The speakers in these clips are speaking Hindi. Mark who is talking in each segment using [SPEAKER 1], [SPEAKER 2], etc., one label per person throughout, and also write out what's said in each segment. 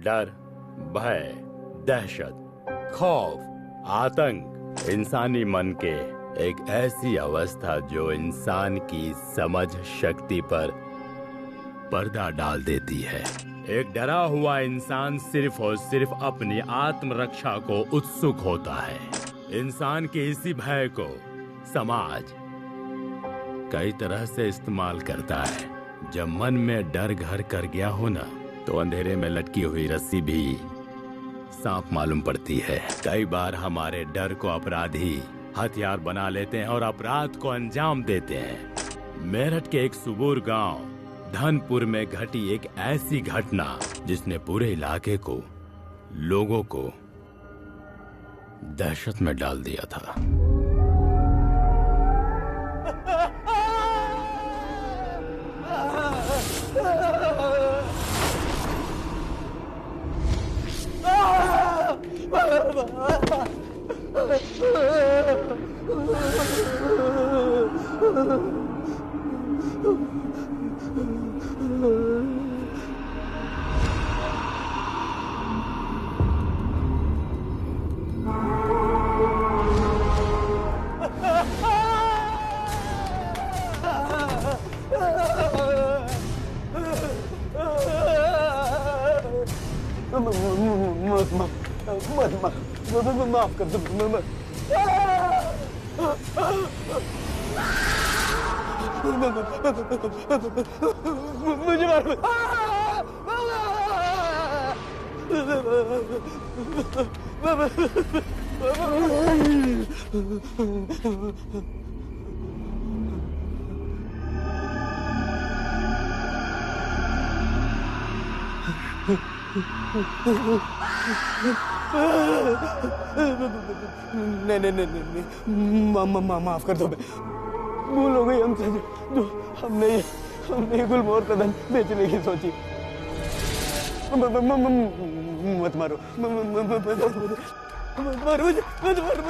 [SPEAKER 1] डर, भय, दहशत, खौफ, आतंक इंसानी मन के एक ऐसी अवस्था जो इंसान की समझ शक्ति पर पर्दा डाल देती है। एक डरा हुआ इंसान सिर्फ और सिर्फ अपनी आत्मरक्षा को उत्सुक होता है। इंसान के इसी भय को समाज कई तरह से इस्तेमाल करता है। जब मन में डर घर कर गया हो ना, तो अंधेरे में लटकी हुई रस्सी भी सांप मालूम पड़ती है। कई बार हमारे डर को अपराधी हथियार बना लेते हैं और अपराध को अंजाम देते हैं। मेरठ के एक सुबूर गांव धनपुर में घटी एक ऐसी घटना जिसने पूरे इलाके को, लोगों को दहशत में डाल दिया था।
[SPEAKER 2] माफ कर दो मुझे मार नहीं, माफ कर दो। भूल हो गई हमसे जो हमने गुलमोहर का धन बेचने की सोची। मत मारो मुझे, मत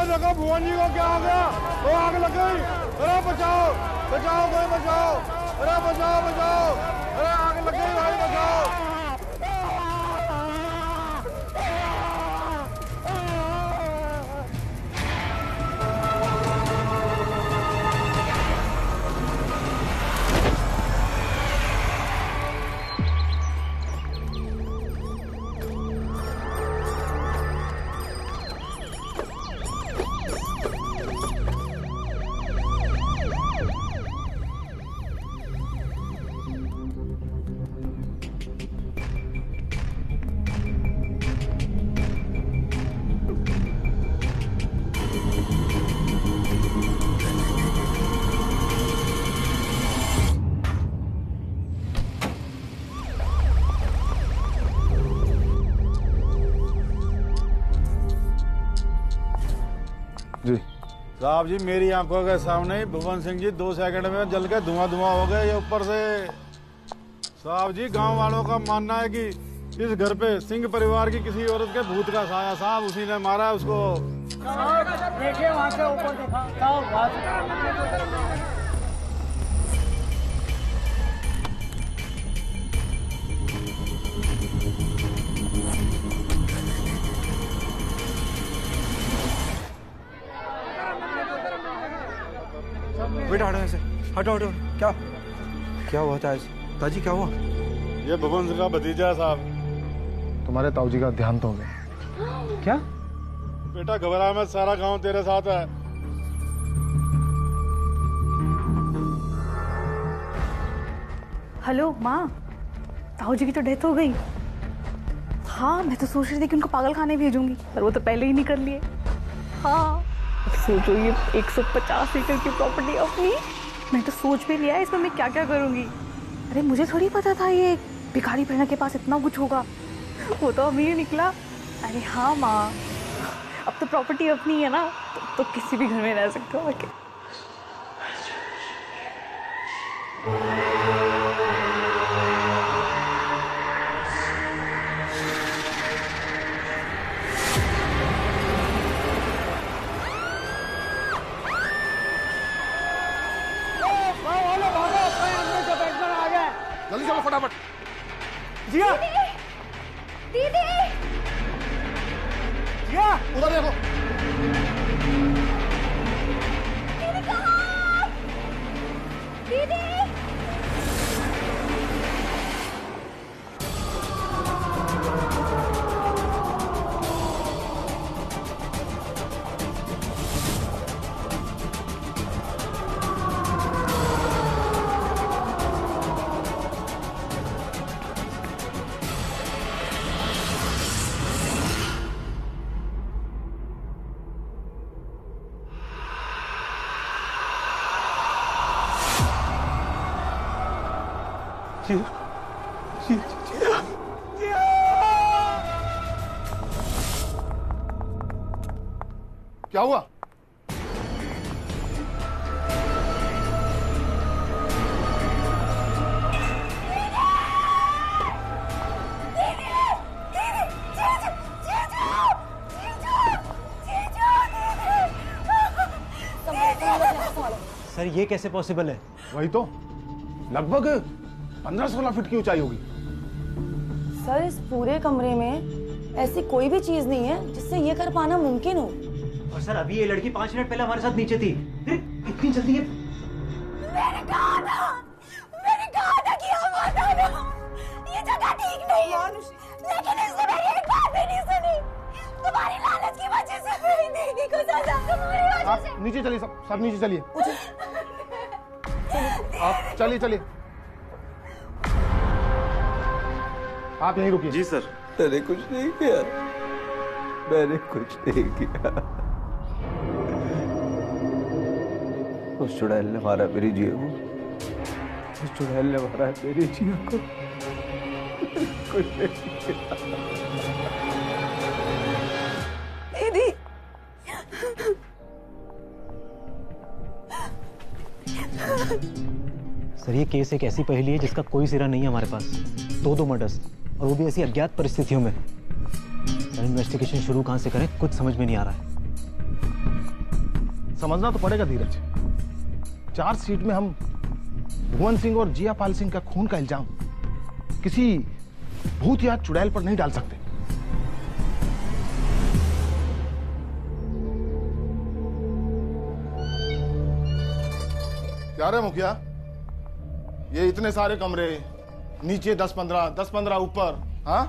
[SPEAKER 3] जगह भुवन जी को क्या हो गया? वो आग लग गई। अरे बचाओ कोई बचाओ। अरे बचाओ। अरे आग लग गई भाई, बचाओ। साहब जी, मेरी आंखों के सामने भुवन सिंह जी 2 सेकंड में जल के धुआं हो गए। ये ऊपर से साहब जी, गांव वालों का मानना है कि इस घर पे सिंह परिवार की किसी औरत के भूत का साया, साहब उसी ने मारा उसको।
[SPEAKER 4] देखिए वहाँ से ऊपर देखा।
[SPEAKER 5] बेटा हटो ऐसे, हटो। क्या हुआ था ताजी? क्या हुआ?
[SPEAKER 3] ये भुवन सिंह का भतीजा है साहब।
[SPEAKER 6] तुम्हारे ताऊजी का ध्यान तो हो गया। क्या
[SPEAKER 3] बेटा घबरा मत, सारा गांव तेरे साथ है।
[SPEAKER 7] हेलो माँ, ताऊजी की तो डेथ हो गई। हाँ, मैं तो सोच रही थी कि उनको पागल खाने भेजूंगी, पर वो तो पहले ही निकल लिए। हाँ, सोचो ये 150 एकड़ की प्रॉपर्टी अपनी, मैं तो सोच भी लिया है इसमें मैं क्या क्या करूंगी। अरे मुझे थोड़ी पता था ये भिखारी बहना के पास इतना कुछ होगा। वो तो अमीर निकला। अरे हाँ माँ, अब तो प्रॉपर्टी अपनी है ना, तो किसी भी घर में रह सकते हो आके।
[SPEAKER 6] जल्दी चलो फटाफट।
[SPEAKER 2] जिया,
[SPEAKER 7] दीदी
[SPEAKER 2] जिया,
[SPEAKER 6] उधर देखो।
[SPEAKER 7] दीदी कहाँ? दीदी
[SPEAKER 6] क्या हुआ?
[SPEAKER 5] सर ये कैसे पॉसिबल है?
[SPEAKER 6] वही तो, लगभग 15-16 फीट की ऊंचाई होगी।
[SPEAKER 8] सर इस पूरे कमरे में ऐसी कोई भी चीज नहीं है जिससे ये कर पाना मुमकिन हो।
[SPEAKER 5] और सर अभी ये लड़की 5 मिनट पहले हमारे साथ नीचे थी, फिर इतनी जल्दी है?
[SPEAKER 8] मैंने कहा था कि हम मत आना। ये जगह ठीक नहीं है, लेकिन इसने मेरी एक बात भी नहीं सुनी। तुम्हारी लालच की वजह से मेरी दीदी को सजा, तुम्हारी वजह
[SPEAKER 6] आप
[SPEAKER 8] से।
[SPEAKER 6] नीचे चलिए, सब नीचे चलिए। आप चलिए। आप यहीं रुकिए।
[SPEAKER 2] जी सर। मैंने कुछ नहीं किया, मैंने कुछ नहीं किया। उस चुड़ैल ने मारा मेरी जिया को, उस चुड़ैल ने मारा मेरी जिया को। कुछ नहीं किया।
[SPEAKER 8] दीदी
[SPEAKER 5] सर ये केस एक ऐसी पहेली है जिसका कोई सिरा नहीं है हमारे पास। दो मर्डर्स, और वो भी ऐसी अज्ञात परिस्थितियों में। सर इन्वेस्टिगेशन शुरू कहां से करें कुछ समझ में नहीं आ रहा है।
[SPEAKER 6] समझना तो पड़ेगा धीरज, चार्जशीट में हम भुवन सिंह और जिया पाल सिंह का खून का इल्जाम किसी भूत या चुड़ैल पर नहीं डाल सकते। क्या रे मुखिया, ये इतने सारे कमरे, नीचे 10-15 ऊपर, हाँ,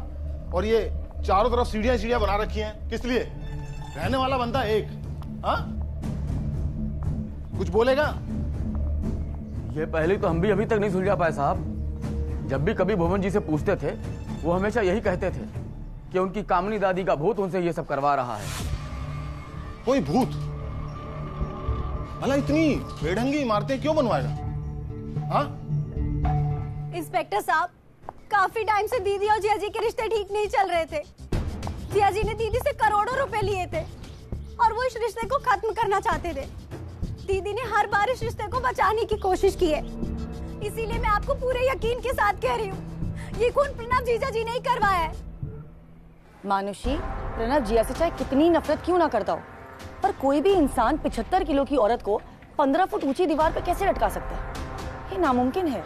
[SPEAKER 6] और ये चारों तरफ सीढ़ियां बना रखी हैं, किस लिए? रहने वाला बंदा एक, हाँ? कुछ बोलेगा?
[SPEAKER 2] ये पहले तो हम भी अभी तक नहीं सुलझा पाए साहब। जब भी कभी भुवन जी से पूछते थे, वो हमेशा यही कहते थे कि उनकी कामनी दादी का भूत उनसे ये सब करवा रहा है।
[SPEAKER 6] कोई भूत? भला इतनी बेढंगी इमारतें क्यों बनवाएगा? हाँ?
[SPEAKER 8] इंस्पेक्टर साहब, काफी टाइम से दीदी और जिया जी के रिश्ते ठीक नहीं चल रहे थे। जिया जी ने दीदी से करोड़ों रुपए लिए थे और वो इस रिश्ते को खत्म करना चाहते थे। दीदी ने हर बार इस रिश्ते को बचाने की कोशिश की है, इसीलिए मैं आपको पूरे यकीन के साथ कह रही हूँ, ये खून प्रणव जीजा जी ने ही करवाया है। मानुषी, प्रणव जिया से चाहे कितनी नफरत क्यों ना करता हो, पर कोई भी इंसान 75 किलो की औरत को 15 फुट ऊंची दीवार पर कैसे लटका सकता है? ये नामुमकिन है।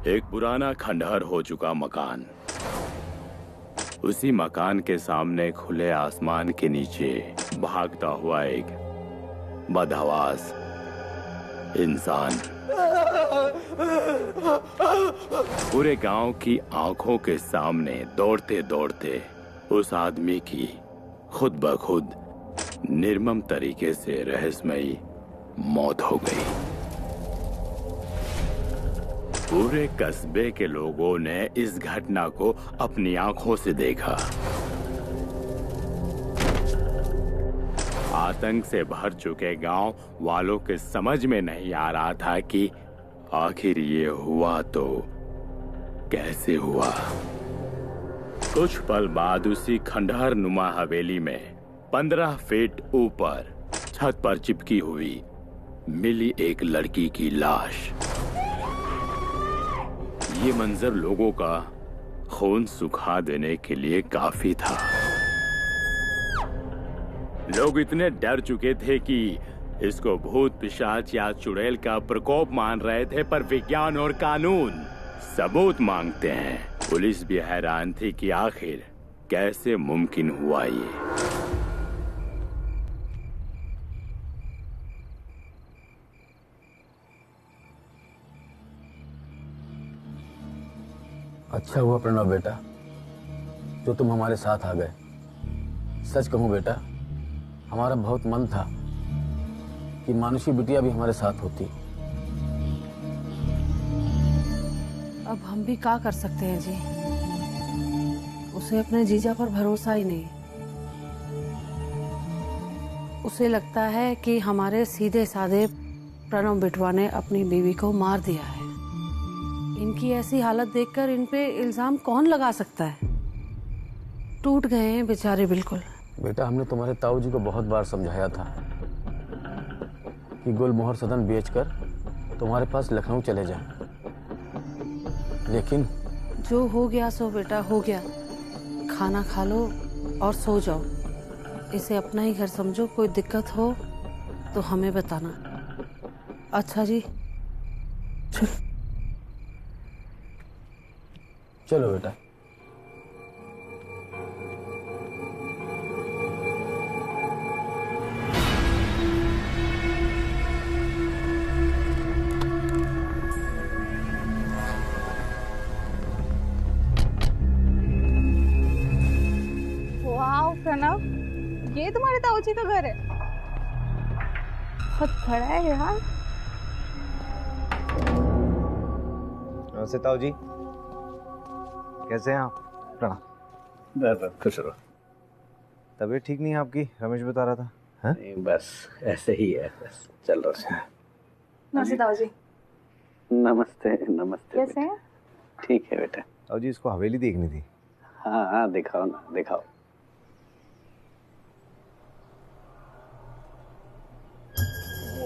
[SPEAKER 1] एक पुराना खंडहर हो चुका मकान, उसी मकान के सामने खुले आसमान के नीचे भागता हुआ एक बदहवास इंसान। पूरे गांव की आंखों के सामने दौड़ते दौड़ते उस आदमी की खुद ब खुद निर्मम तरीके से रहस्यमयी मौत हो गई। पूरे कस्बे के लोगों ने इस घटना को अपनी आंखों से देखा। आतंक से भर चुके गांव वालों के समझ में नहीं आ रहा था कि आखिर ये हुआ तो कैसे हुआ। कुछ पल बाद उसी खंडहर नुमा हवेली में 15 फीट ऊपर छत पर चिपकी हुई मिली एक लड़की की लाश। ये मंजर लोगों का खून सुखा देने के लिए काफी था। लोग इतने डर चुके थे कि इसको भूत पिशाच या चुड़ैल का प्रकोप मान रहे थे, पर विज्ञान और कानून सबूत मांगते हैं। पुलिस भी हैरान थी कि आखिर कैसे मुमकिन हुआ ये।
[SPEAKER 2] अच्छा हुआ प्रणव बेटा जो तुम हमारे साथ आ गए। सच कहूं बेटा, हमारा बहुत मन था कि मानुषी बिटिया भी हमारे साथ होती।
[SPEAKER 9] अब हम भी क्या कर सकते हैं जी, उसे अपने जीजा पर भरोसा ही नहीं। उसे लगता है कि हमारे सीधे साधे प्रणव बिटवा ने अपनी बीवी को मार दिया है। इनकी ऐसी हालत देखकर इन पे इल्जाम कौन लगा सकता है। टूट गए हैं बेचारे बिल्कुल।
[SPEAKER 2] बेटा, हमने तुम्हारे ताऊ जी को बहुत बार समझाया था कि गुलमोहर सदन बेचकर तुम्हारे पास लखनऊ चले जाएं, लेकिन
[SPEAKER 9] जो हो गया सो बेटा हो गया। खाना खा लो और सो जाओ। इसे अपना ही घर समझो। कोई दिक्कत हो तो हमें बताना। अच्छा जी,
[SPEAKER 2] चलो बेटा।
[SPEAKER 7] वाह प्रणव, ये तुम्हारे ताऊ जी का घर है? बहुत बड़ा है यार।
[SPEAKER 5] नमस्ते ताऊ जी, कैसे हैं आप?
[SPEAKER 10] प्रणाम। खुश रहो।
[SPEAKER 5] तबीयत ठीक नहीं है आपकी, रमेश बता रहा था। हाँ?
[SPEAKER 10] बस ऐसे ही है, बस चल रहा है।
[SPEAKER 7] नमस्ते ताऊ जी।
[SPEAKER 10] नमस्ते नमस्ते।
[SPEAKER 7] कैसे हैं?
[SPEAKER 10] ठीक है बेटा।
[SPEAKER 5] ताऊ जी, इसको हवेली देखनी थी।
[SPEAKER 10] हाँ हाँ, दिखाओ ना, दिखाओ।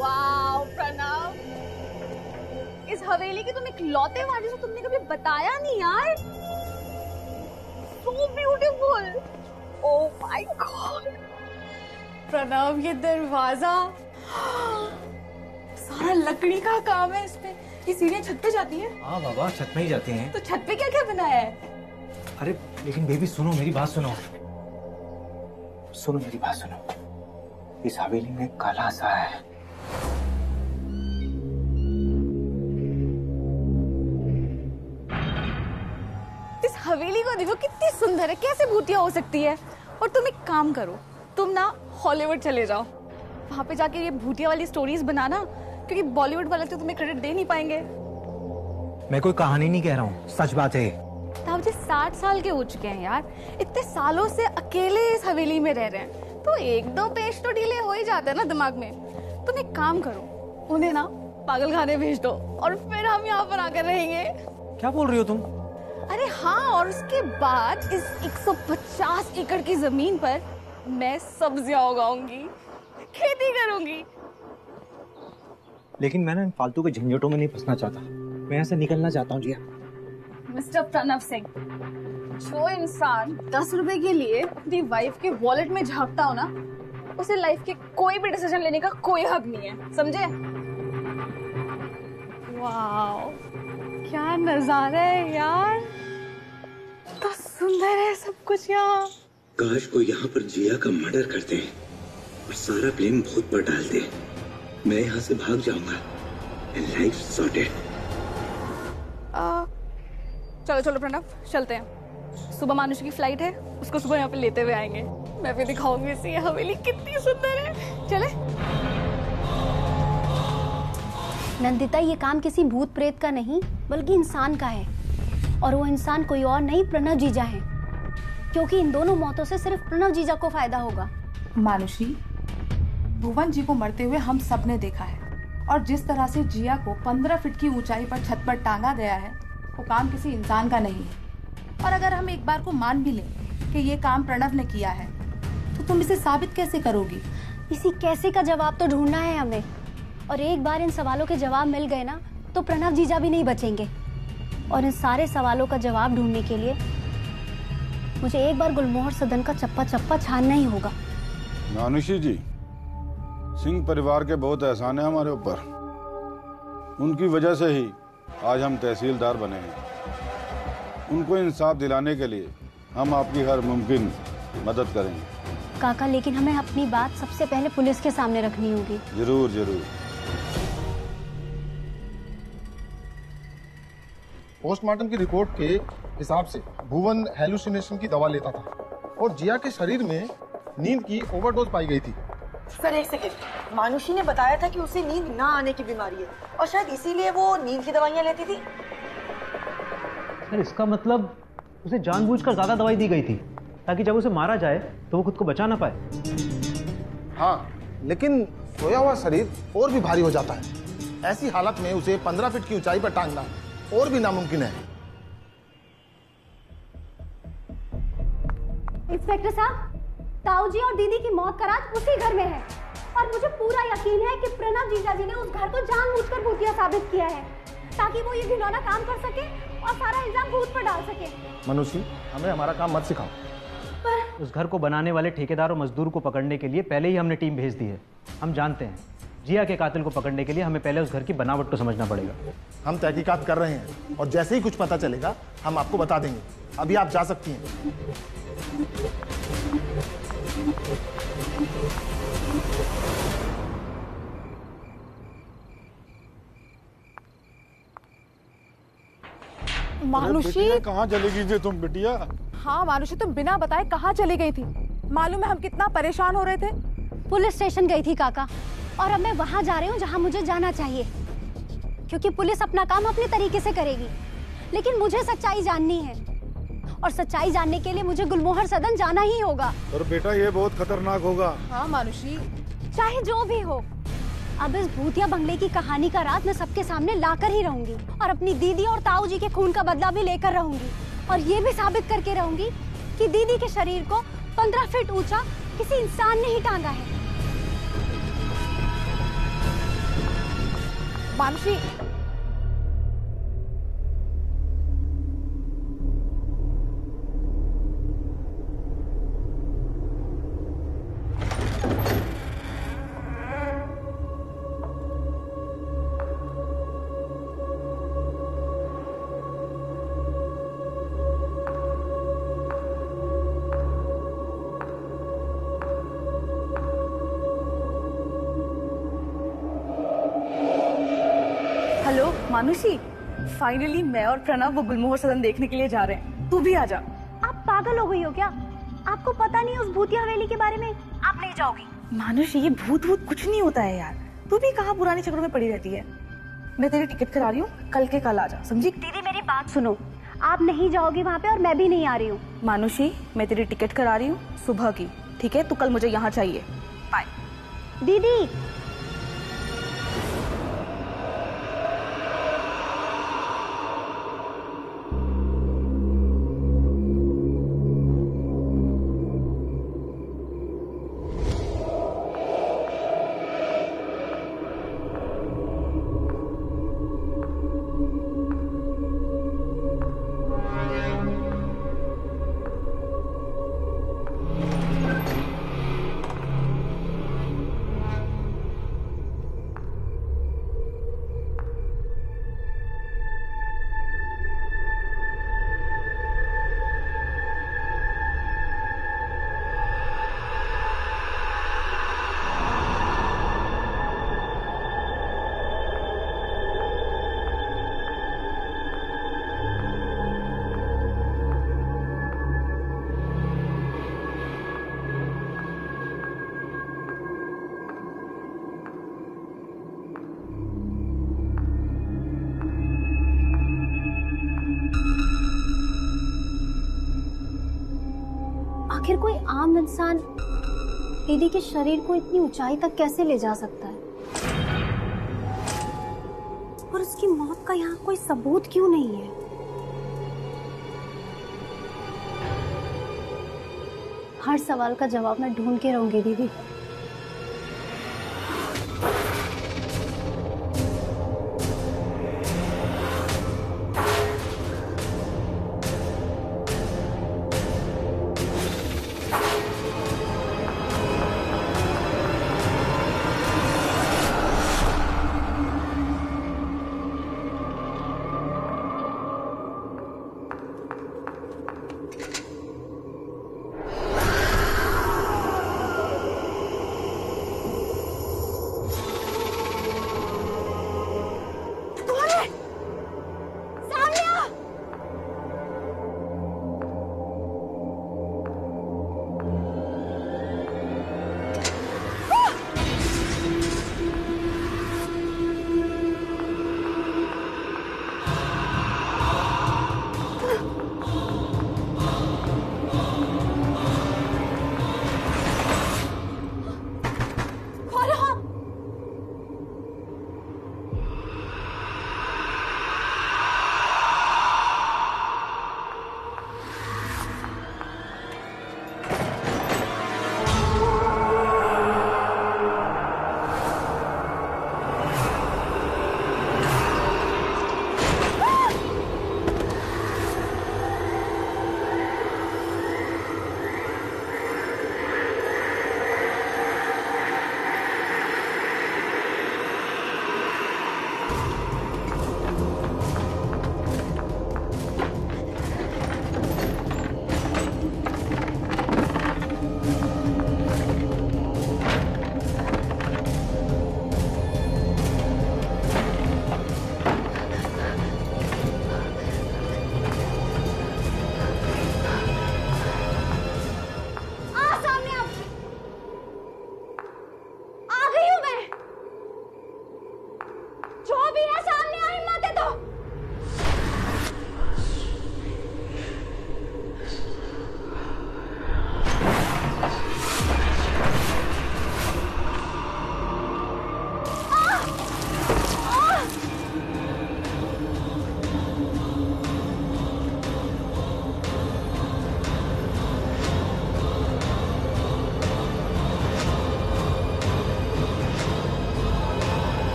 [SPEAKER 7] वाह प्रणव, इस हवेली की तुम इकलौते वारिस हो, तुमने कभी बताया नहीं यार। So beautiful. Oh my God. Pranav, ये दरवाजा सारा लकड़ी का काम है इसमें। ये सीढ़ियाँ छत पे जाती हैं?
[SPEAKER 5] हाँ बाबा, छत में ही जाती हैं।
[SPEAKER 7] तो छत पे क्या क्या बनाया है?
[SPEAKER 5] अरे लेकिन बेबी सुनो, मेरी बात सुनो। सुनो मेरी बात सुनो। इस हवेली में काला सा है।
[SPEAKER 7] इस हवेली को देखो कितनी सुंदर है, कैसे भूतिया हो सकती है। और तुम एक काम करो, तुम ना हॉलीवुड चले जाओ, वहां पे जाके ये भूतिया वाली स्टोरीज बनाना, क्योंकि बॉलीवुड वाले तो तुम्हें क्रेडिट दे नहीं पाएंगे।
[SPEAKER 5] मैं कोई कहानी नहीं कह रहा हूँ, सच बात है।
[SPEAKER 7] ताऊ जी 60 साल के हो चुके हैं यार, इतने सालों से अकेले इस हवेली में रह रहे हैं, तो एक दो पेज तो ढीले हो ही जाते हैं ना दिमाग में। तुम एक काम करो, उन्हें ना पागल खाने भेज दो और फिर हम यहाँ पर आकर रहेंगे।
[SPEAKER 5] क्या बोल रही हो तुम?
[SPEAKER 7] अरे हाँ, और उसके बाद इस 150 एकड़ की जमीन पर मैं सब्जियां उगाऊंगी, खेती करूंगी।
[SPEAKER 5] लेकिन मैं ना इन फालतू के झंझटों में नहीं फंसना चाहता। मैं यहाँ से निकलना चाहता हूँ। जी
[SPEAKER 7] मिस्टर प्रणव सिंह, जो इंसान 10 रुपए के लिए अपनी वाइफ के वॉलेट में झांकता हो ना, उसे लाइफ के कोई भी डिसीजन लेने का कोई हक नहीं है, समझे? वाओ, क्या नजारा है यार, तो सुंदर है सब कुछ यहाँ।
[SPEAKER 11] काश को यहाँ पर जिया का मर्डर करते हैं और सारा ब्लेम भूत पर डाल दे। मैं यहाँ से भाग जाऊंगा and life sorted।
[SPEAKER 7] चलो चलो प्रणव, चलते हैं। सुबह मानुषी की फ्लाइट है, उसको सुबह यहाँ पे लेते हुए आएंगे। मैं भी दिखाऊंगी इसे ये हवेली कितनी सुंदर है। चले।
[SPEAKER 8] नंदिता, ये काम किसी भूत प्रेत का नहीं बल्कि इंसान का है, और वो इंसान कोई और नहीं प्रणव जीजा है, क्योंकि इन दोनों मौतों से सिर्फ प्रणव जीजा को फायदा होगा।
[SPEAKER 12] मानुषी, भुवन जी को मरते हुए हम सब ने देखा है, और जिस तरह से जिया को 15 फीट की ऊंचाई पर छत पर टांगा गया है, वो काम किसी इंसान का नहीं है। और अगर हम एक बार को मान भी लें कि ये काम प्रणव ने किया है, तो तुम इसे साबित कैसे करोगी?
[SPEAKER 8] इसी कैसे का जवाब तो ढूंढना है हमें, और एक बार इन सवालों के जवाब मिल गए ना तो प्रणव जीजा भी नहीं बचेंगे। और इन सारे सवालों का जवाब ढूंढने के लिए मुझे एक बार गुलमोहर सदन का चप्पा चप्पा छानना ही होगा।
[SPEAKER 3] मानुषी जी, सिंह परिवार के बहुत एहसान है हमारे ऊपर। उनकी वजह से ही आज हम तहसीलदार बने हैं। उनको इंसाफ दिलाने के लिए हम आपकी हर मुमकिन मदद करेंगे।
[SPEAKER 8] काका, लेकिन हमें अपनी बात सबसे पहले पुलिस के सामने रखनी होगी।
[SPEAKER 3] जरूर जरूर।
[SPEAKER 6] पोस्टमार्टम की रिपोर्ट के हिसाब से भुवन हेलुसिनेशन की दवा लेता था और जिया के शरीर में नींद की ओवरडोज पाई गई थी।
[SPEAKER 13] सर एक सेकंड, मानुषी ने बताया था कि उसे नींद ना आने की बीमारी है और शायद इसीलिए वो नींद की दवाइयां लेती थी।
[SPEAKER 5] सर इसका मतलब उसे जानबूझकर ज्यादा दवाई दी गई थी ताकि जब उसे मारा जाए तो वो खुद को बचा ना पाए।
[SPEAKER 6] हाँ, लेकिन सोया हुआ शरीर और भी भारी हो जाता है। ऐसी हालत में उसे 15 फीट की ऊंचाई पर टांगना और भी नामुमकिन है।
[SPEAKER 8] इंस्पेक्टर साहब, ताऊ जी और दीदी की मौत का राज उसी घर में है और मुझे पूरा यकीन है कि प्रणव जीजा जी ने उस घर को जानबूझकर भूतिया साबित किया है ताकि वो ये घिनौना काम कर सके और सारा इल्जाम भूत पर डाल सके।
[SPEAKER 6] मनुष्य, हमें हमारा काम मत सिखाओ।
[SPEAKER 8] पर
[SPEAKER 5] उस घर को बनाने वाले ठेकेदार और मजदूर को पकड़ने के लिए पहले ही हमने टीम भेज दी है। हम जानते हैं जिया के कातिल को पकड़ने के लिए हमें पहले उस घर की बनावट को समझना पड़ेगा।
[SPEAKER 6] हम तहकीकात कर रहे हैं और जैसे ही कुछ पता चलेगा हम आपको बता देंगे। अभी आप जा सकती हैं।
[SPEAKER 12] मानुषी,
[SPEAKER 3] कहाँ चली गई थी तुम बिटिया?
[SPEAKER 12] हाँ मानुषी, तुम बिना बताए कहाँ चली गई थी? मालूम है हम कितना परेशान हो रहे थे।
[SPEAKER 8] पुलिस स्टेशन गई थी काका, और अब मैं वहां जा रही हूँ जहां मुझे जाना चाहिए, क्योंकि पुलिस अपना काम अपने तरीके से करेगी। लेकिन मुझे सच्चाई जाननी है और सच्चाई जानने के लिए मुझे गुलमोहर सदन जाना ही होगा।
[SPEAKER 3] और बेटा ये बहुत खतरनाक होगा।
[SPEAKER 12] हाँ मानुषी,
[SPEAKER 8] चाहे जो भी हो, अब इस भूतिया बंगले की कहानी का राज मैं सबके सामने लाकर ही रहूंगी और अपनी दीदी और ताऊ जी के खून का बदला भी लेकर रहूंगी और ये भी साबित करके रहूंगी कि दीदी के शरीर को 15 फीट ऊंचा किसी इंसान ने ही टांगा है।
[SPEAKER 12] मानुषी,
[SPEAKER 7] हेलो मानुषी, फाइनली मैं और प्रणव वो गुलमोहर सदन देखने के लिए जा रहे हैं। तू भी आ जा।
[SPEAKER 8] आप पागल हो गई हो क्या? आपको पता नहीं उस भूतिया हवेली के बारे में? आप नहीं जाओगी।
[SPEAKER 7] मानुषी, ये भूत भूत कुछ नहीं होता है यार। तू भी कहाँ पुरानी चक्रों में पड़ी रहती है। मैं तेरी टिकट करा रही हूँ, कल के कल आ जा, समझी?
[SPEAKER 8] दीदी मेरी बात सुनो, आप नहीं जाओगी वहाँ पे और मैं भी नहीं आ रही हूँ।
[SPEAKER 7] मानुषी, मैं तेरी टिकट करा रही हूँ सुबह की, ठीक है? तू कल मुझे यहाँ चाहिए। बाय।
[SPEAKER 8] दीदी, आखिर कोई आम इंसान दीदी के शरीर को इतनी ऊंचाई तक कैसे ले जा सकता है? और उसकी मौत का यहाँ कोई सबूत क्यों नहीं है? हर सवाल का जवाब मैं ढूंढ के रहूंगी दीदी।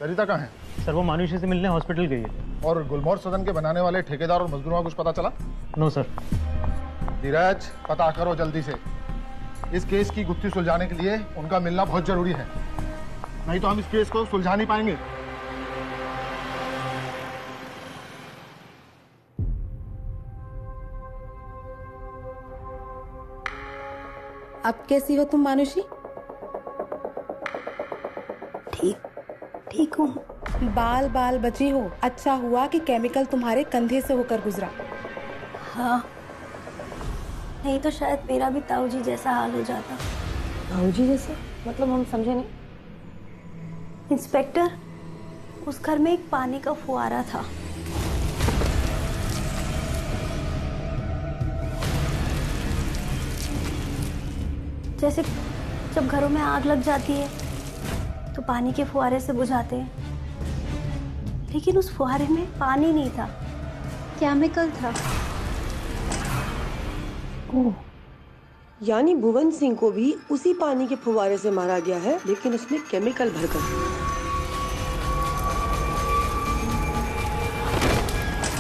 [SPEAKER 6] सरिता कहाँ है?
[SPEAKER 5] सर वो मानुषी से मिलने हॉस्पिटल गई है।
[SPEAKER 6] और गुलमोहर सदन के बनाने वाले ठेकेदार और मजदूरों का कुछ पता चला?
[SPEAKER 5] No sir.
[SPEAKER 6] धीरज, पता करो जल्दी से। इस केस की गुत्थी सुलझाने के लिए उनका मिलना बहुत जरूरी है, नहीं तो हम इस केस को सुलझा नहीं पाएंगे।
[SPEAKER 12] अब कैसी हो तुम मानुषी?
[SPEAKER 8] ठीक हूँ।
[SPEAKER 12] बाल बाल बची हो। अच्छा हुआ कि केमिकल तुम्हारे कंधे से होकर गुजरा।
[SPEAKER 8] हाँ, नहीं तो शायद मेरा भी ताऊ जी जैसा हाल हो जाता।
[SPEAKER 13] ताऊ जी जैसे? मतलब हम समझे नहीं।
[SPEAKER 8] इंस्पेक्टर, उस घर में एक पानी का फुहारा था। जैसे जब घरों में आग लग जाती है तो पानी के फुहारे से बुझाते हैं, लेकिन उस फुहारे में पानी नहीं था, केमिकल था।
[SPEAKER 13] ओह, यानी भुवन सिंह को भी उसी पानी के फुहारे से मारा गया है, लेकिन उसमें केमिकल भरकर।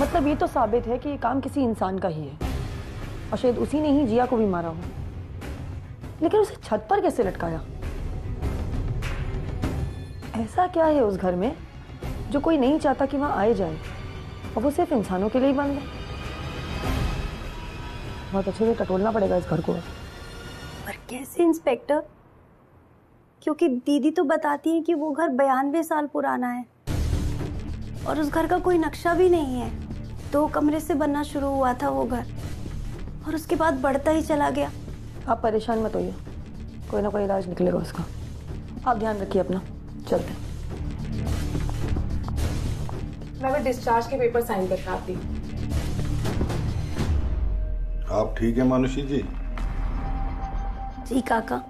[SPEAKER 13] मतलब ये तो साबित है कि ये काम किसी इंसान का ही है और शायद उसी ने ही जिया को भी मारा हो। लेकिन उसे छत पर कैसे लटकाया? ऐसा क्या है उस घर में जो कोई नहीं चाहता कि वहां आए जाए, और वो सिर्फ इंसानों के लिए ही बंद है? बहुत अच्छे से टटोलना पड़ेगा इस घर को।
[SPEAKER 8] पर कैसे इंस्पेक्टर? क्योंकि दीदी तो बताती है कि वो घर 92 साल पुराना है और उस घर का कोई नक्शा भी नहीं है। 2 कमरे से बनना शुरू हुआ था वो घर और उसके बाद बढ़ता ही चला गया।
[SPEAKER 13] आप परेशान मत होइए, कोई ना कोई इलाज निकलेगा उसका। आप ध्यान रखिए अपना, चलते हैं।
[SPEAKER 12] मैं डिस्चार्ज के पेपर साइन करके आती हूँ।
[SPEAKER 3] आप ठीक है मानुषी जी?
[SPEAKER 8] जी काका,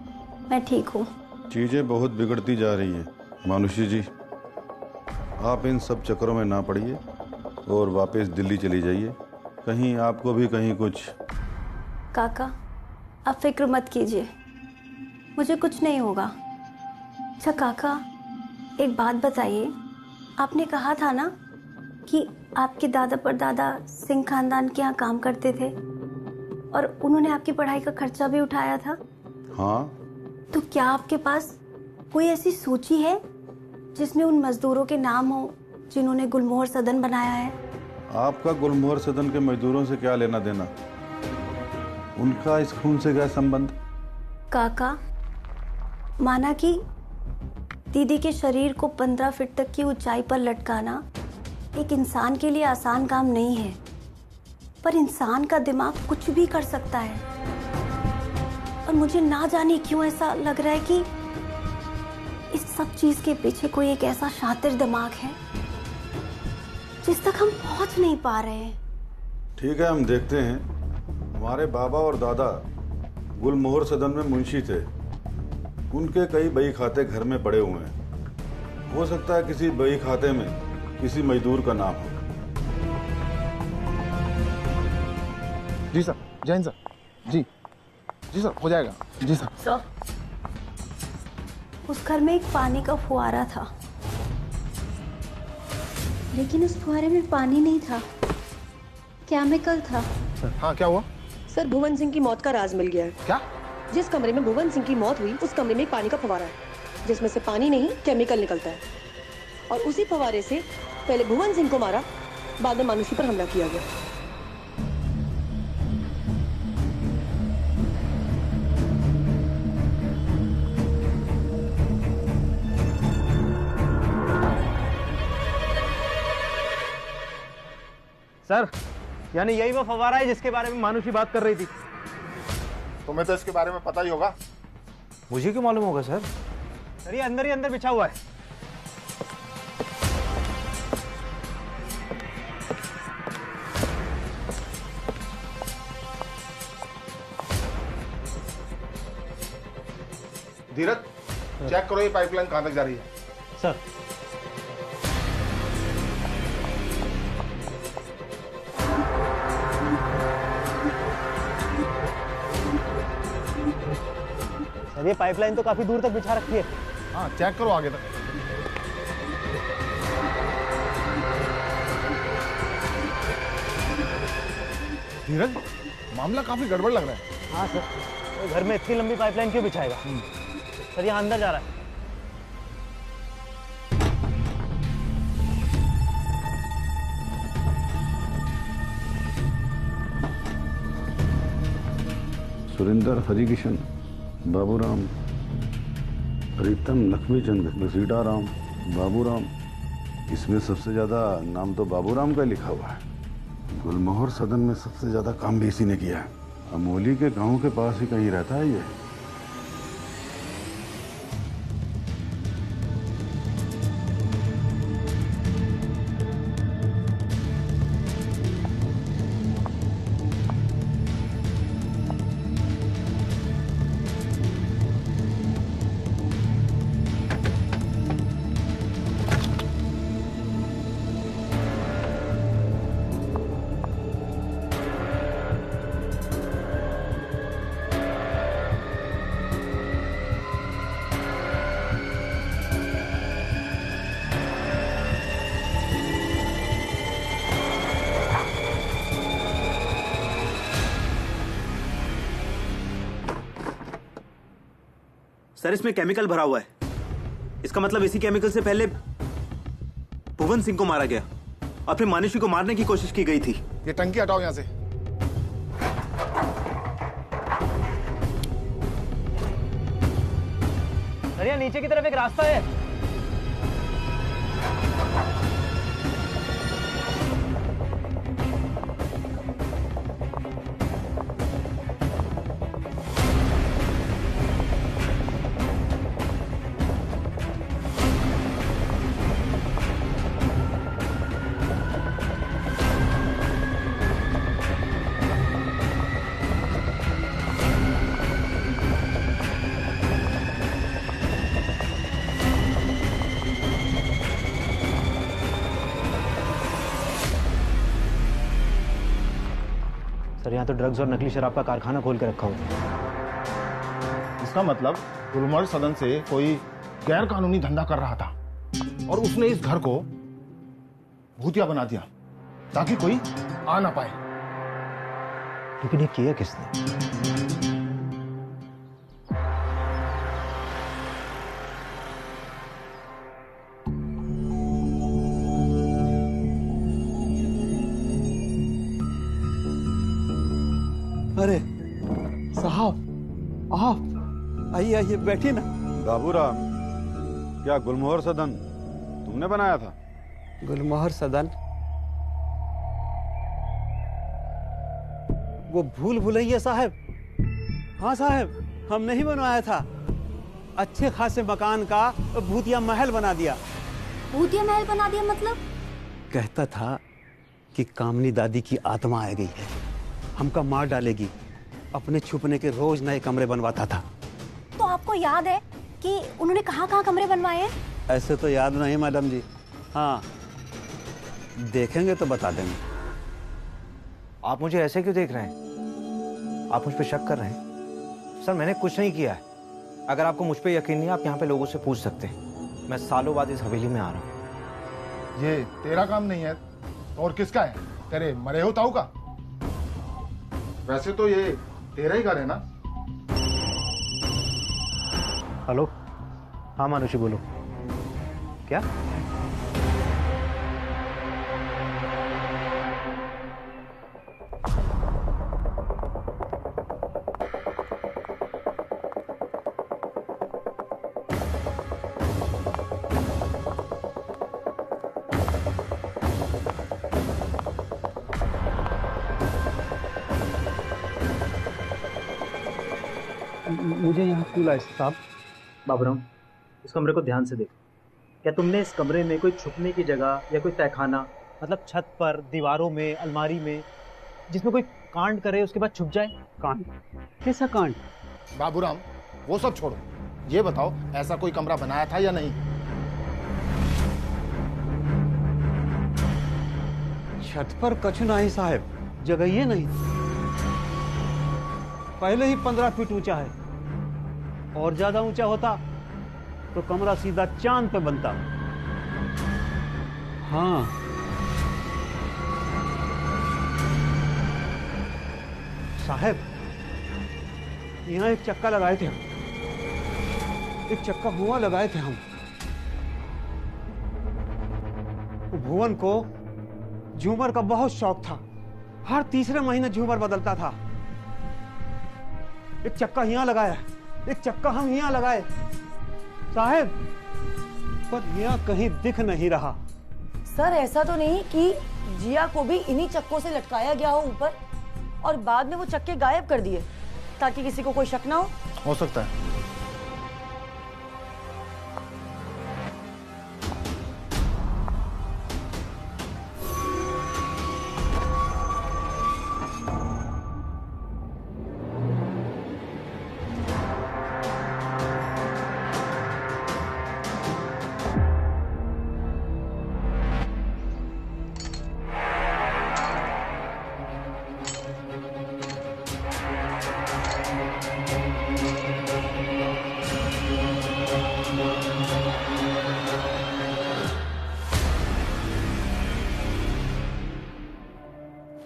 [SPEAKER 8] मैं ठीक हूँ।
[SPEAKER 3] चीजें बहुत बिगड़ती जा रही हैं मानुषी जी। आप इन सब चक्करों में ना पड़िए और वापस दिल्ली चली जाइए। कहीं आपको भी कहीं कुछ।
[SPEAKER 8] काका आप फिक्र मत कीजिए, मुझे कुछ नहीं होगा। अच्छा काका, एक बात बताइए, आपने कहा था ना कि आपके दादा परदादा सिंह खानदान के यहाँ काम करते थे और उन्होंने आपकी पढ़ाई का खर्चा भी उठाया था।
[SPEAKER 3] हाँ।
[SPEAKER 8] तो क्या आपके पास कोई ऐसी सूची है जिसमें उन मजदूरों के नाम हो जिन्होंने गुलमोहर सदन बनाया है?
[SPEAKER 3] आपका गुलमोहर सदन के मजदूरों से क्या लेना देना? उनका इस खून से क्या संबंध?
[SPEAKER 8] काका, माना कि दीदी के शरीर को 15 फीट तक की ऊंचाई पर लटकाना एक इंसान के लिए आसान काम नहीं है, पर इंसान का दिमाग कुछ भी कर सकता है। और मुझे ना जाने क्यों ऐसा लग रहा है कि इस सब चीज के पीछे कोई एक ऐसा शातिर दिमाग है जिस तक हम पहुंच नहीं पा रहे हैं।
[SPEAKER 3] ठीक है, हम देखते हैं। हमारे बाबा और दादा गुलमोहर सदन में मुंशी थे। उनके कई बही खाते घर में पड़े हुए हैं। हो सकता है किसी बही खाते में किसी मजदूर का नाम हो।
[SPEAKER 6] जी सर, जैन सर। जी जी सर, हो जाएगा। जी सर।
[SPEAKER 8] सर, उस घर में एक पानी का फुहारा था, लेकिन उस फुहारे में पानी नहीं था, केमिकल था।
[SPEAKER 6] सर, हाँ क्या हुआ?
[SPEAKER 13] सर, भुवन सिंह की मौत का राज मिल गया है।
[SPEAKER 6] क्या?
[SPEAKER 13] जिस कमरे में भुवन सिंह की मौत हुई उस कमरे में एक पानी का फव्वारा है जिसमें से पानी नहीं केमिकल निकलता है, और उसी फव्वारे से पहले भुवन सिंह को मारा, बाद में मानुषी पर हमला किया गया।
[SPEAKER 5] सर, यानी यही वो फव्वारा है जिसके बारे में मानुषी बात कर रही थी।
[SPEAKER 6] तुम्हें तो इसके बारे में पता ही होगा।
[SPEAKER 5] मुझे क्यों मालूम होगा सर? सर, ये अंदर ही अंदर बिछा हुआ है।
[SPEAKER 6] धीरज, चेक करो ये पाइपलाइन कहां तक जा रही है।
[SPEAKER 5] सर, सर ये पाइपलाइन तो काफी दूर तक बिछा रखी है।
[SPEAKER 6] हाँ, चेक करो आगे तक। धीरज, मामला काफी गड़बड़ लग रहा है।
[SPEAKER 5] हाँ सर, तो घर में इतनी लंबी पाइपलाइन क्यों बिछाएगा? सर, यहाँ अंदर जा रहा है।
[SPEAKER 3] सुरेंद्र, हरिकिशन, बाबूराम, प्रीतम, लक्ष्मीचंद, सीताराम, बाबूराम। इसमें सबसे ज्यादा नाम तो बाबूराम का लिखा हुआ है। गुलमोहर सदन में सबसे ज्यादा काम भी इसी ने किया है। अमोली के गांव के पास ही कहीं रहता है ये।
[SPEAKER 14] सर, इसमें केमिकल भरा हुआ है। इसका मतलब इसी केमिकल से पहले भुवन सिंह को मारा गया और फिर मानुषी को मारने की कोशिश की गई थी।
[SPEAKER 6] ये टंकी हटाओ यहाँ से।
[SPEAKER 5] सर, यहाँ नीचे की तरफ एक रास्ता है। सर यहाँ तो ड्रग्स और नकली शराब का कारखाना खोल के रखा हुआ है।
[SPEAKER 6] इसका मतलब गुलमर्ग सदन से कोई गैर कानूनी धंधा कर रहा था और उसने इस घर को भूतिया बना दिया ताकि कोई आ ना पाए।
[SPEAKER 5] लेकिन ये किया किसने?
[SPEAKER 15] अरे साहब आप आइए आइए बैठिए ना।
[SPEAKER 3] बाबूराम, क्या गुलमोहर सदन तुमने बनाया था?
[SPEAKER 15] गुलमोहर सदन? वो भूल भुलैया साहब। हाँ साहब, हम नहीं बनवाया था। अच्छे खासे मकान का भूतिया महल बना दिया।
[SPEAKER 8] भूतिया महल बना दिया मतलब?
[SPEAKER 15] कहता था कि कामनी दादी की आत्मा आ गई है, हमका मार डालेगी। अपने छुपने के रोज नए कमरे बनवाता था।
[SPEAKER 8] तो आपको याद है कि उन्होंने कहाँ कमरे बनवाए हैं?
[SPEAKER 15] ऐसे तो याद नहीं मैडम जी। हाँ, देखेंगे तो बता देंगे।
[SPEAKER 16] आप मुझे ऐसे क्यों देख रहे हैं? आप मुझ पे शक कर रहे हैं? सर मैंने कुछ नहीं किया है। अगर आपको मुझ पे यकीन नहीं है, आप यहाँ पे लोगों से पूछ सकते हैं। मैं सालों बाद इस हवेली में आ रहा हूँ।
[SPEAKER 6] ये तेरा काम नहीं है और किसका है? तेरे मरे हो ताऊ का? वैसे तो ये तेरा ही घर है ना?
[SPEAKER 5] हेलो, हाँ मानुषी बोलो। क्या?
[SPEAKER 15] मुझे यहाँ क्यों लाए साहब?
[SPEAKER 5] बाबूराम, इस कमरे को ध्यान से देख। क्या तुमने इस कमरे में कोई छुपने की जगह या कोई तहखाना, मतलब छत पर, दीवारों में, अलमारी में, जिसमें कोई कांड करे उसके बाद छुप जाए?
[SPEAKER 15] कांड? कैसा कांड?
[SPEAKER 6] बाबूराम, वो सब छोड़ो, ये बताओ ऐसा कोई कमरा बनाया था या नहीं?
[SPEAKER 15] छत पर कछु नहीं साहब, जगह ये नहीं। पहले ही 15 फीट ऊंचा है, और ज्यादा ऊंचा होता तो कमरा सीधा चांद पे बनता। हाँ, साहब यहाँ एक चक्का लगाए थे हम। एक चक्का हुआ लगाए थे हम। भुवन को झूमर का बहुत शौक था। हर तीसरे महीने झूमर बदलता था। एक चक्का यहाँ लगाया, एक चक्का हम यहाँ लगाए साहब, पर यहाँ कहीं दिख नहीं रहा।
[SPEAKER 13] सर ऐसा तो नहीं कि जिया को भी इन्हीं चक्कों से लटकाया गया हो ऊपर और बाद में वो चक्के गायब कर दिए ताकि किसी को कोई शक ना
[SPEAKER 6] हो सकता है।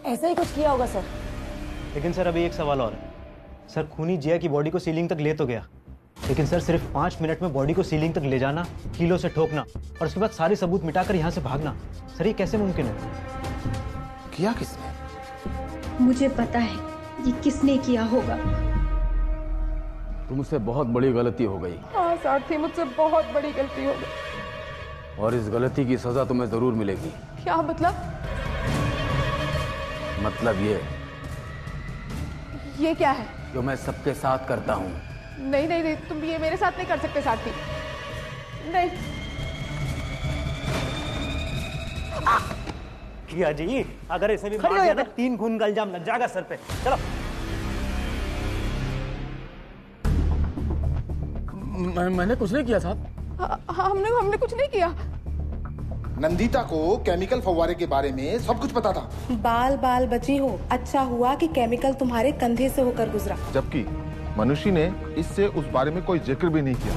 [SPEAKER 13] ऐसा ही कुछ किया होगा सर।
[SPEAKER 5] लेकिन सर अभी एक सवाल और है। सर खूनी जिया की बॉडी को सीलिंग तक ले तो गया, लेकिन सर सिर्फ 5 मिनट में बॉडी को सीलिंग तक ले जाना, कीलों से ठोकना और उसके बाद सारे सबूत मिटाकर यहाँ से भागना, सर ये कैसे मुमकिन है?
[SPEAKER 6] किया किसने?
[SPEAKER 17] मुझे पता है ये किसने किया होगा।
[SPEAKER 2] तुमसे बहुत बड़ी गलती हो गई।
[SPEAKER 12] हाँ सारथी, मुझसे बहुत बड़ी गलती हो गई
[SPEAKER 2] और इस गलती की सजा तुम्हें जरूर मिलेगी।
[SPEAKER 12] क्या मतलब?
[SPEAKER 2] मतलब
[SPEAKER 12] ये क्या है?
[SPEAKER 2] जो मैं सबके साथ करता हूँ।
[SPEAKER 12] नहीं नहीं नहीं, तुम ये मेरे साथ नहीं कर सकते सारथी। नहीं।
[SPEAKER 5] किया जी, अगर इसे भी मार दिया तो 3 खून का इल्जाम लग जाएगा सर पे। चलो।
[SPEAKER 2] मैंने कुछ नहीं किया साहब।
[SPEAKER 12] हमने कुछ नहीं किया।
[SPEAKER 6] नंदिता को केमिकल फव्वारे के बारे में सब कुछ पता था।
[SPEAKER 12] बाल बाल बची हो, अच्छा हुआ कि केमिकल तुम्हारे कंधे से होकर गुजरा।
[SPEAKER 6] जबकि मनुष्य ने इससे उस बारे में कोई जिक्र भी नहीं किया।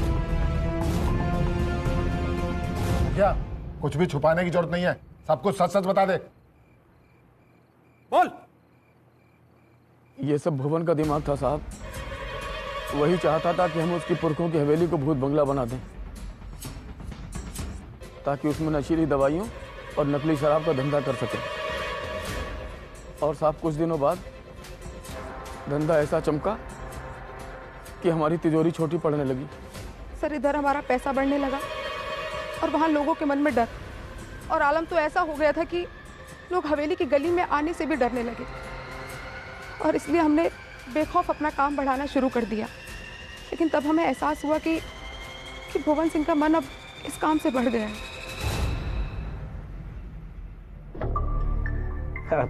[SPEAKER 6] क्या कुछ भी छुपाने की जरूरत नहीं है, सब कुछ सच सच बता दे।
[SPEAKER 2] बोल। ये सब भुवन का दिमाग था साहब। वही चाहता था कि हम उसकी पुरखों की हवेली को भूत बंगला बना दें, ताकि उसमें नशीली दवाइयों और नकली शराब का धंधा कर सके। और साहब कुछ दिनों बाद धंधा ऐसा चमका कि हमारी तिजोरी छोटी पड़ने लगी।
[SPEAKER 12] सर, इधर हमारा पैसा बढ़ने लगा और वहाँ लोगों के मन में डर, और आलम तो ऐसा हो गया था कि लोग हवेली की गली में आने से भी डरने लगे। और इसलिए हमने बेखौफ अपना काम बढ़ाना शुरू कर दिया। लेकिन तब हमें एहसास हुआ कि भुवन सिंह का मन अब इस काम से बढ़ गया है।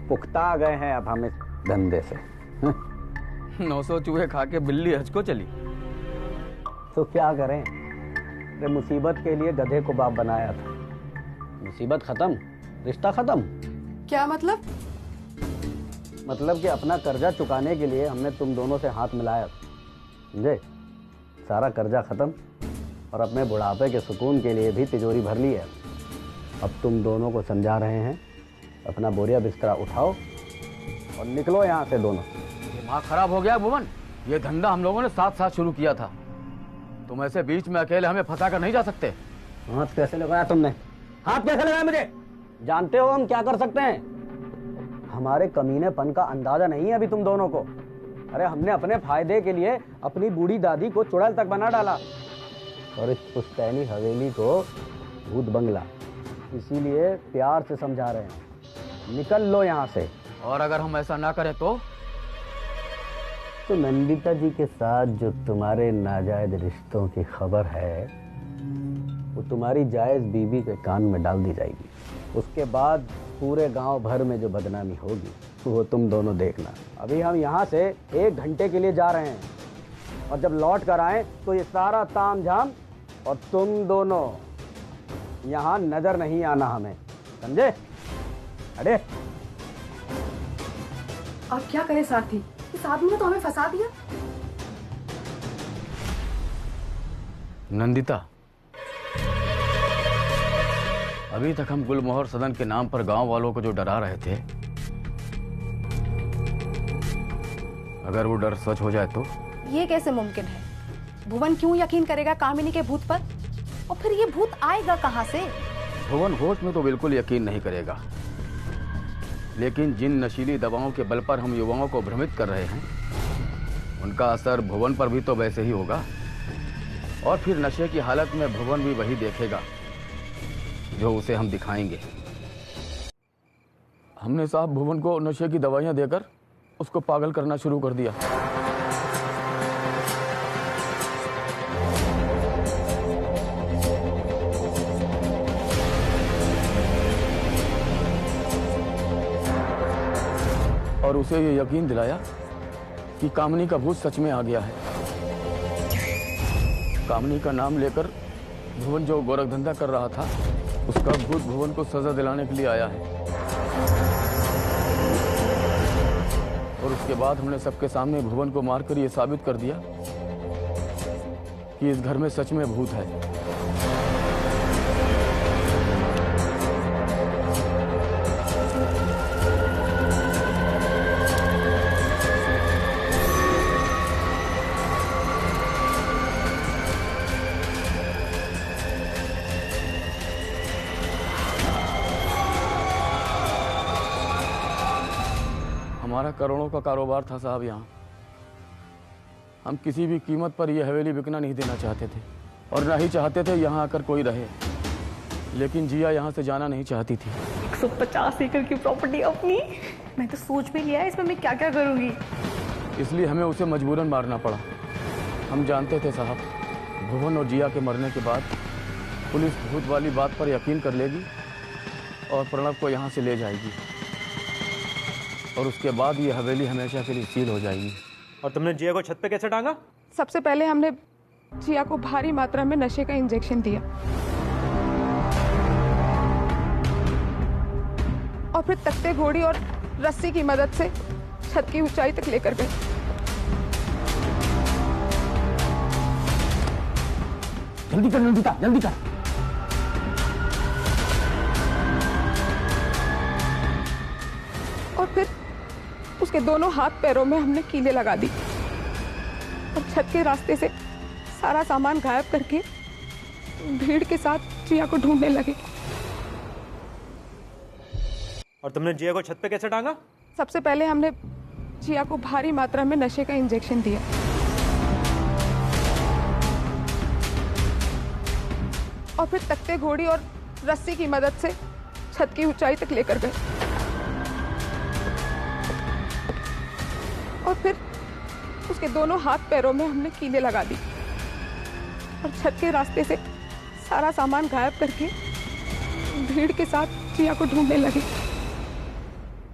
[SPEAKER 10] पुख्ता आ गए हैं अब हम इस धंधे से।
[SPEAKER 2] 900 चूहे खा के बिल्ली हज को चली।
[SPEAKER 10] तो क्या करें, रे मुसीबत के लिए गधे को बाप बनाया था। मुसीबत खत्म, रिश्ता खत्म।
[SPEAKER 12] क्या मतलब?
[SPEAKER 10] मतलब कि अपना कर्जा चुकाने के लिए हमने तुम दोनों से हाथ मिलाया, समझे? सारा कर्जा खत्म और अपने बुढ़ापे के सुकून के लिए भी तिजोरी भर ली है। अब तुम दोनों को समझा रहे हैं, अपना बोरिया बिस्तरा उठाओ और निकलो यहाँ से दोनों।
[SPEAKER 2] दिमाग खराब हो गया भुवन। ये धंधा हम लोगों ने साथ साथ शुरू किया था। तुम ऐसे बीच में अकेले हमें फंसा कर नहीं जा सकते।
[SPEAKER 10] हाथ कैसे लगाया तुमने? हाथ कैसे लगाया मुझे? जानते हो हम क्या कर सकते हैं? हमारे कमीनेपन का अंदाजा नहीं है अभी तुम दोनों को। अरे हमने अपने फायदे के लिए अपनी बूढ़ी दादी को चुड़ैल तक बना डाला और इस पुश्तैनी हवेली को भूत बंगला। इसीलिए प्यार से समझा रहे हैं, निकल लो यहाँ से।
[SPEAKER 2] और अगर हम ऐसा ना करें तो
[SPEAKER 10] नंदिता जी के साथ जो तुम्हारे नाजायज रिश्तों की खबर है वो तुम्हारी जायज बीवी के कान में डाल दी जाएगी। उसके बाद पूरे गांव भर में जो बदनामी होगी वो तुम दोनों देखना। अभी हम यहाँ से 1 घंटे के लिए जा रहे हैं और जब लौट कर आए तो ये सारा ताम झाम और तुम दोनों यहाँ नजर नहीं आना हमें, समझे? अरे
[SPEAKER 12] अब क्या करें साथी, इस आदमी ने तो हमें फंसा दिया।
[SPEAKER 2] नंदिता, अभी तक हम गुलमोहर सदन के नाम पर गांव वालों को जो डरा रहे थे, अगर वो डर सच हो जाए तो?
[SPEAKER 12] ये कैसे मुमकिन है? भुवन क्यों यकीन करेगा कामिनी के भूत पर? और फिर ये भूत आएगा कहाँ से?
[SPEAKER 2] भुवन होश में तो बिल्कुल यकीन नहीं करेगा, लेकिन जिन नशीली दवाओं के बल पर हम युवाओं को भ्रमित कर रहे हैं उनका असर भुवन पर भी तो वैसे ही होगा। और फिर नशे की हालत में भुवन भी वही देखेगा जो उसे हम दिखाएंगे। हमने साहब भुवन को नशे की दवाइयां देकर उसको पागल करना शुरू कर दिया। और उसे ये यकीन दिलाया कि कामनी का भूत सच में आ गया है। कामनी का नाम लेकर भुवन जो गोरख धंधा कर रहा था, उसका भूत भुवन को सजा दिलाने के लिए आया है। और उसके बाद हमने सबके सामने भुवन को मारकर ये साबित कर दिया कि इस घर में सच में भूत है। हमारा करोड़ों का कारोबार था साहब यहाँ। हम किसी भी कीमत पर यह हवेली बिकना नहीं देना चाहते थे और ना ही चाहते थे यहाँ आकर कोई रहे। लेकिन जिया यहाँ से जाना नहीं चाहती थी।
[SPEAKER 7] 150 एकड़ की प्रॉपर्टी अपनी, मैं तो सोच भी लिया है इसमें मैं क्या क्या करूँगी।
[SPEAKER 2] इसलिए हमें उसे मजबूरन मारना पड़ा। हम जानते थे साहब, भुवन और जिया के मरने के बाद पुलिस भूत वाली बात पर यकीन कर लेगी और प्रणव को यहाँ से ले जाएगी और उसके बाद ये हवेली हमेशा के लिए सील हो जाएगी।
[SPEAKER 5] और तुमने जिया को छत पे कैसे टांगा?
[SPEAKER 12] सबसे पहले हमने जिया को भारी मात्रा में नशे का इंजेक्शन दिया। और फिर तख्ते घोड़ी और रस्सी की मदद से छत की ऊंचाई तक लेकर गए।
[SPEAKER 10] जल्दी कर नंदिता, जल्दी कर।
[SPEAKER 12] और फिर उसके दोनों हाथ पैरों में हमने कीलें लगा दी और छत के रास्ते से सारा सामान गायब करके भीड़ के साथ जिया को ढूंढने लगे।
[SPEAKER 5] और तुमने जिया को छत पे कैसे टांगा?
[SPEAKER 12] सबसे पहले हमने जिया को भारी मात्रा में नशे का इंजेक्शन दिया। और फिर तख्ते घोड़ी और रस्सी की मदद से छत की ऊंचाई तक लेकर गए। और फिर उसके दोनों हाथ पैरों में हमने कीलें लगा दी और छत के रास्ते से सारा सामान गायब करके भीड़ के साथ जिया को ढूंढने लगे।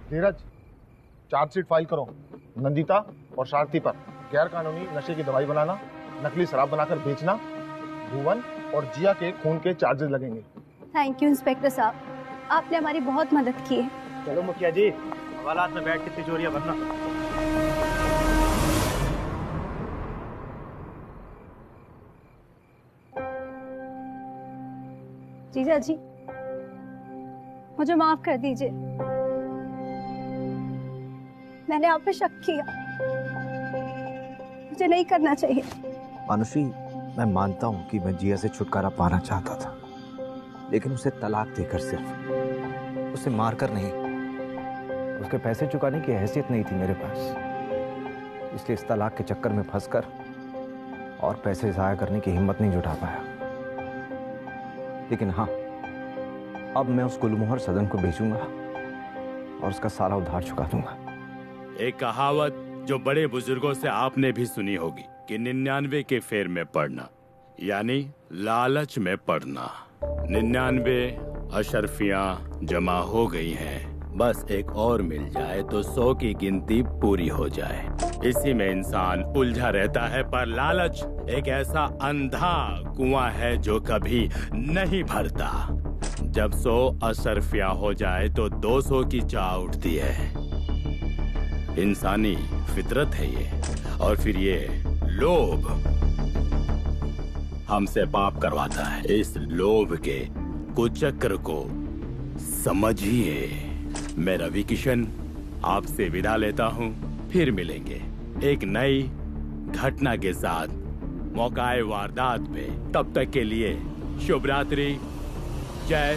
[SPEAKER 6] धीरज, चार्जशीट फाइल करो नंदिता और शांति पर गैर कानूनी नशे की दवाई बनाना, नकली शराब बनाकर बेचना, भुवन और जिया के खून के चार्जेस लगेंगे।
[SPEAKER 8] थैंक यू इंस्पेक्टर साहब, आपने हमारी बहुत मदद की है।
[SPEAKER 5] चलो मुखिया जी, हवालात में बैठ के तिजोरियां भरना।
[SPEAKER 8] जीजा जी, मुझे माफ कर दीजिए, मैंने आप पे शक किया, मुझे नहीं करना चाहिए।
[SPEAKER 16] मानुषी, मैं मानता हूं कि मैं जिया से छुटकारा पाना चाहता था, लेकिन उसे तलाक देकर, सिर्फ उसे मारकर नहीं, उसके पैसे चुकाने की हैसियत नहीं थी मेरे पास, इसलिए इस तलाक के चक्कर में फंसकर और पैसे जाया करने की हिम्मत नहीं जुटा पाया। लेकिन हाँ, अब मैं उस गुलमोहर सदन को बेचूंगा और उसका सारा उधार चुका दूंगा।
[SPEAKER 1] एक कहावत जो बड़े बुजुर्गों से आपने भी सुनी होगी कि 99 के फेर में पड़ना, यानी लालच में पड़ना। 99 अशर्फियां जमा हो गई हैं, बस एक और मिल जाए तो 100 की गिनती पूरी हो जाए। इसी में इंसान उलझा रहता है, पर लालच एक ऐसा अंधा कुआं है जो कभी नहीं भरता। जब 100 अशर्फियां हो जाए तो 200 की चाह उठती है। इंसानी फितरत है ये, और फिर ये लोभ हमसे पाप करवाता है। इस लोभ के कुचक्र को समझिए। मैं रवि किशन आपसे विदा लेता हूँ, फिर मिलेंगे एक नई घटना के साथ, मौकाए वारदात पे। तब तक के लिए शुभ रात्रि, जय